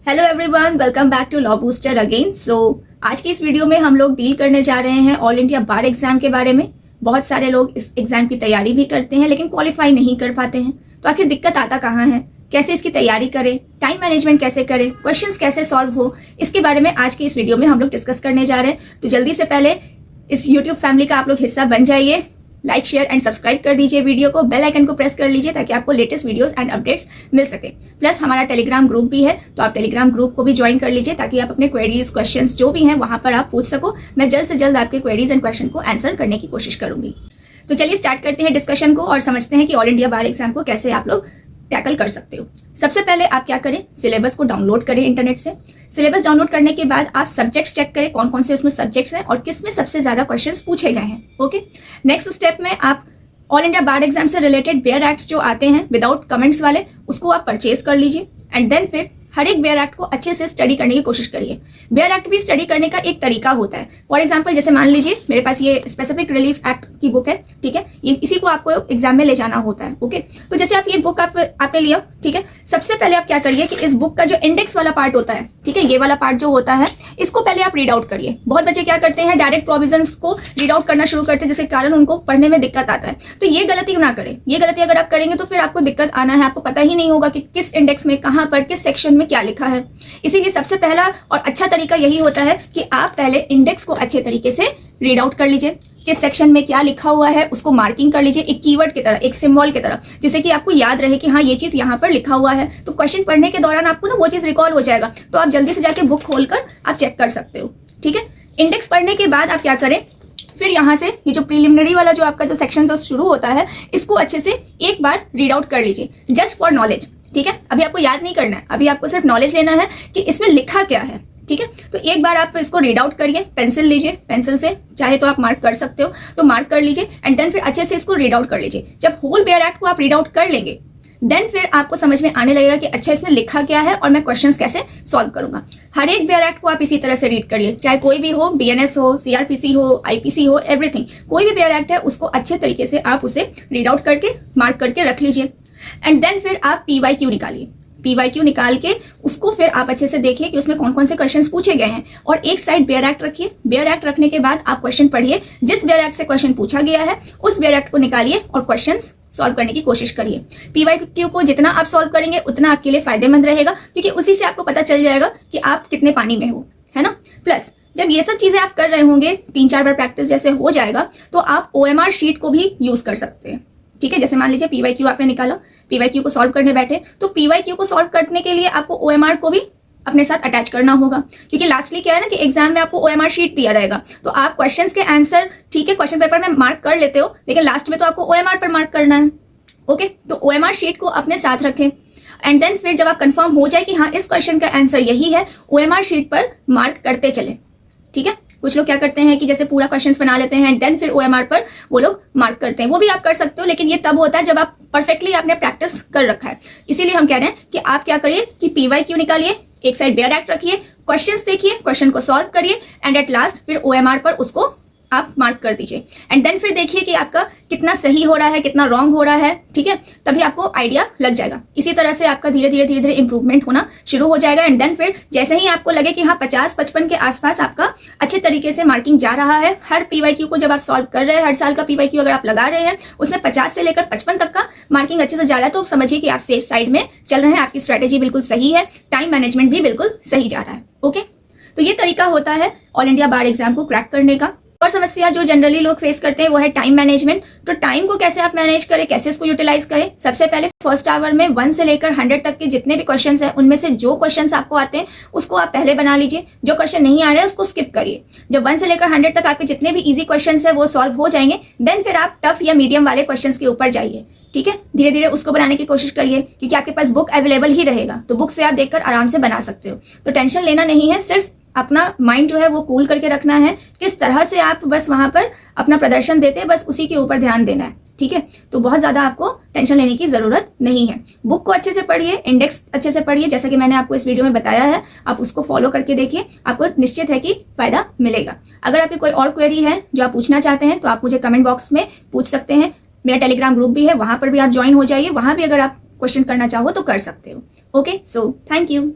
Hello everyone, welcome back to law booster again. आज की इस वीडियो में हम लोग डील करने जा रहे हैं ऑल इंडिया बार एग्जाम के बारे में। बहुत सारे लोग इस एग्जाम की तैयारी भी करते हैं लेकिन क्वालिफाई नहीं कर पाते हैं। तो आखिर दिक्कत आता कहाँ है, कैसे इसकी तैयारी करें, टाइम मैनेजमेंट कैसे करें, क्वेश्चंस कैसे सॉल्व हो, इसके बारे में आज की इस वीडियो में हम लोग डिस्कस करने जा रहे हैं। तो जल्दी से पहले इस यूट्यूब फैमिली का आप लोग हिस्सा बन जाइए, लाइक शेयर एंड सब्सक्राइब कर दीजिए वीडियो को, बेल आइकन को प्रेस कर लीजिए ताकि आपको लेटेस्ट वीडियोस एंड अपडेट्स मिल सके। प्लस हमारा टेलीग्राम ग्रुप भी है, तो आप टेलीग्राम ग्रुप को भी ज्वाइन कर लीजिए ताकि आप अपने क्वेरीज क्वेश्चंस जो भी हैं वहां पर आप पूछ सको। मैं जल्द से जल्द आपके क्वेरीज एंड क्वेश्चन को आंसर करने की कोशिश करूंगी। तो चलिए स्टार्ट करते हैं डिस्कशन को और समझते हैं कि ऑल इंडिया बार एग्जाम को कैसे आप लोग टैकल कर सकते हो। सबसे पहले आप क्या करें, सिलेबस को डाउनलोड करें इंटरनेट से। सिलेबस डाउनलोड करने के बाद आप सब्जेक्ट्स चेक करें कौन कौन से उसमें सब्जेक्ट्स हैं और किस में सबसे ज्यादा क्वेश्चंस पूछे गए हैं। ओके, नेक्स्ट स्टेप में आप ऑल इंडिया बार एग्जाम से रिलेटेड बेयर एक्ट्स जो आते हैं विदाउट कमेंट्स वाले, उसको आप परचेज कर लीजिए एंड देन फिर हर एक बेयर एक्ट को अच्छे से स्टडी करने की कोशिश करिए। बेयर एक्ट भी स्टडी करने का एक तरीका होता है। फॉर एग्जांपल जैसे मान लीजिए मेरे पास ये स्पेसिफिक रिलीफ एक्ट की बुक है, ठीक है, ये इसी को आपको एग्जाम में ले जाना होता है। ओके, तो जैसे आप ये बुक आपने लिया, ठीक है, सबसे पहले आप क्या करिए कि इस बुक का जो इंडेक्स वाला पार्ट होता है, ठीक है, ये वाला पार्ट जो होता है इसको पहले आप रीड आउट करिए। बहुत बच्चे क्या करते हैं, डायरेक्ट प्रोविजंस को रीड आउट करना शुरू करते हैं जिसके कारण उनको पढ़ने में दिक्कत आता है। तो ये गलती ना करें। ये गलती अगर आप करेंगे तो फिर आपको दिक्कत आना है, आपको पता ही नहीं होगा कि किस इंडेक्स में कहां पर किस सेक्शन में क्या लिखा है। इसीलिए सबसे पहला और अच्छा तरीका यही होता है कि आप पहले इंडेक्स को अच्छे तरीके से रीड आउट कर लीजिए, किस सेक्शन में क्या लिखा हुआ है उसको मार्किंग कर लीजिए, एक कीवर्ड की तरह, एक सिंबल की तरह, जिससे कि आपको याद रहे कि हाँ ये चीज यहाँ पर लिखा हुआ है। तो क्वेश्चन पढ़ने के दौरान आपको ना वो चीज रिकॉल हो जाएगा, तो आप जल्दी से जाके बुक खोलकर आप चेक कर सकते हो। ठीक है, इंडेक्स पढ़ने के बाद आप क्या करें, फिर यहाँ से ये जो प्रीलिमिनरी वाला जो आपका जो सेक्शन जो शुरू होता है इसको अच्छे से एक बार रीड आउट कर लीजिए, जस्ट फॉर नॉलेज। ठीक है, अभी आपको याद नहीं करना है, अभी आपको सिर्फ नॉलेज लेना है कि इसमें लिखा क्या है। ठीक है, तो एक बार आप इसको रीड आउट करिए, पेंसिल लीजिए, पेंसिल से चाहे तो आप मार्क कर सकते हो तो मार्क कर लीजिए एंड देन फिर अच्छे से इसको रीड आउट कर लीजिए। जब होल बेयर एक्ट को आप रीड आउट कर लेंगे देन फिर आपको समझ में आने लगेगा कि अच्छा इसमें लिखा क्या है और मैं क्वेश्चंस कैसे सॉल्व करूंगा। हर एक बेयर एक्ट को आप इसी तरह से रीड करिए, चाहे कोई भी हो, बीएनएस हो, सीआरपीसी हो, आईपीसी हो, एवरीथिंग, कोई भी बेयर एक्ट है उसको अच्छे तरीके से आप उसे रीड आउट करके मार्क करके रख लीजिए एंड देन फिर आप पीवाईक्यू निकालिए। पीवाईक्यू निकाल के उसको फिर आप अच्छे से देखिए कि उसमें कौन कौन से क्वेश्चंस पूछे गए हैं और एक साइड बेयर एक्ट रखिए। बेयर एक्ट रखने के बाद आप क्वेश्चन पढ़िए, जिस बेयर एक्ट से क्वेश्चन पूछा गया है उस बेयर एक्ट को निकालिए और क्वेश्चंस सॉल्व करने की कोशिश करिए। पीवाईक्यू को जितना आप सॉल्व करेंगे उतना आपके लिए फायदेमंद रहेगा, क्योंकि उसी से आपको पता चल जाएगा कि आप कितने पानी में हो, है ना। प्लस जब ये सब चीजें आप कर रहे होंगे, 3-4 बार प्रैक्टिस जैसे हो जाएगा, तो आप ओएमआर शीट को भी यूज कर सकते हैं। ठीक है, जैसे मान लीजिए पीवाईक्यू आपने निकाला, पीवाईक्यू को सॉल्व करने बैठे, तो पीवाईक्यू को सॉल्व करने के लिए आपको ओएमआर को भी अपने साथ अटैच करना होगा, क्योंकि लास्टली क्या है ना कि एग्जाम में आपको ओएमआर शीट दिया रहेगा, तो आप क्वेश्चंस के आंसर, ठीक है, क्वेश्चन पेपर में मार्क कर लेते हो लेकिन लास्ट में तो आपको ओएमआर पर मार्क करना है। ओके, तो ओएमआर शीट को अपने साथ रखें एंड देन फिर जब आप कंफर्म हो जाए कि हाँ इस क्वेश्चन का आंसर यही है, ओएमआर शीट पर मार्क करते चले। ठीक है, कुछ लोग क्या करते हैं कि जैसे पूरा क्वेश्चंस बना लेते हैं एंड देन फिर ओएमआर पर वो लोग मार्क करते हैं, वो भी आप कर सकते हो, लेकिन ये तब होता है जब आप परफेक्टली आपने प्रैक्टिस कर रखा है। इसीलिए हम कह रहे हैं कि आप क्या करिए कि पीवाईक्यू निकालिए, एक साइड बेयर एक्ट रखिए, क्वेश्चंस देखिए, क्वेश्चन को सॉल्व करिए एंड एट लास्ट फिर ओएमआर पर उसको आप मार्क कर दीजिए एंड देन फिर देखिए कि आपका कितना सही हो रहा है, कितना रॉन्ग हो रहा है। ठीक है, तभी आपको आइडिया लग जाएगा। इसी तरह से आपका धीरे धीरे इंप्रूवमेंट होना शुरू हो जाएगा एंड देन फिर जैसे ही आपको लगे कि हाँ 50-55 के आसपास आपका अच्छे तरीके से मार्किंग जा रहा है, हर पीवाईक्यू को जब आप सॉल्व कर रहे हैं, हर साल का पीवाईक्यू अगर आप लगा रहे हैं उसमें 50 से लेकर 55 तक का मार्किंग अच्छे से जा रहा है, तो समझिए कि आप सेफ साइड में चल रहे हैं, आपकी स्ट्रेटेजी बिल्कुल सही है, टाइम मैनेजमेंट भी बिल्कुल सही जा रहा है। ओके, तो ये तरीका होता है ऑल इंडिया बार एग्जाम को क्रैक करने का। और समस्या जो जनरली लोग फेस करते हैं वो है टाइम मैनेजमेंट। तो टाइम को कैसे आप मैनेज करें, कैसे इसको यूटिलाइज करें। सबसे पहले फर्स्ट आवर में 1 से लेकर 100 तक के जितने भी क्वेश्चंस हैं उनमें से जो क्वेश्चंस आपको आते हैं उसको आप पहले बना लीजिए, जो क्वेश्चन नहीं आ रहे हैं उसको स्किप करिए। जब 1 से लेकर 100 तक आपके जितने भी इजी क्वेश्चंस है वो सॉल्व हो जाएंगे, देन फिर आप टफ या मीडियम वाले क्वेश्चंस के ऊपर जाइए। ठीक है, धीरे धीरे उसको बनाने की कोशिश करिए, क्योंकि आपके पास बुक अवेलेबल ही रहेगा, तो बुक से आप देखकर आराम से बना सकते हो। तो टेंशन लेना नहीं है, सिर्फ अपना माइंड जो है वो कूल करके रखना है, किस तरह से आप बस वहां पर अपना प्रदर्शन देते हैं, बस उसी के ऊपर ध्यान देना है। ठीक है, तो बहुत ज्यादा आपको टेंशन लेने की जरूरत नहीं है। बुक को अच्छे से पढ़िए, इंडेक्स अच्छे से पढ़िए, जैसा कि मैंने आपको इस वीडियो में बताया है, आप उसको फॉलो करके देखिए, आपको निश्चित है कि फायदा मिलेगा। अगर आपकी कोई और क्वेरी है जो आप पूछना चाहते हैं तो आप मुझे कमेंट बॉक्स में पूछ सकते हैं। मेरा टेलीग्राम ग्रुप भी है, वहां पर भी आप ज्वाइन हो जाइए, वहां भी अगर आप क्वेश्चन करना चाहो तो कर सकते हो। Okay, so thank you.